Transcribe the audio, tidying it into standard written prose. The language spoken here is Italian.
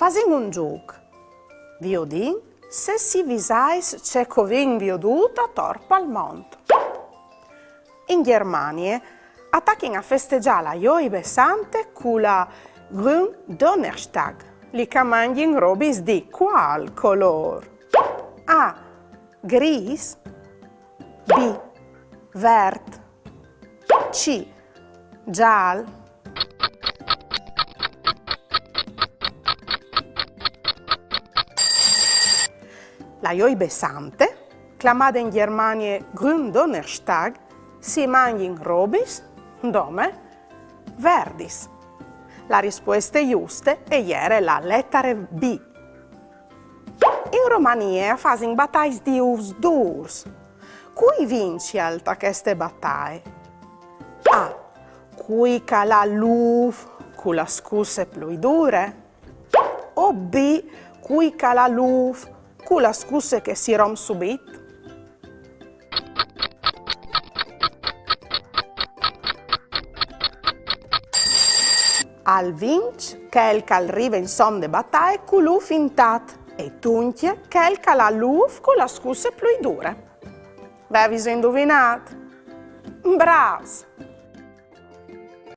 Fasin un gioco. Viodin, se si visais c'è covin vioduta torpa al monte. In Germania attacchino a festeggiare la Joibe Sante con la Gründonnerstag. Li camangin robis di qual color? A. Gris. B. Vert. C. Gial. La Joibe Sante, chiamata in Germania Gründonnerstag, si mangin robis, dome, verdis. La risposta giusta è la lettera B. In Romania fanno battaglie di us durs. Cui vince alta queste battaglie? A. Cui cala l'uf con la scusse più dure? O B. Cui cala l'uf con la scusse che si rom subito? Al vinc, quel che arriva in som de battaglie con l'uf intat e tunchie, quel che la l'uf con la scusse più dure. Beh, vi indovinato? Bravos!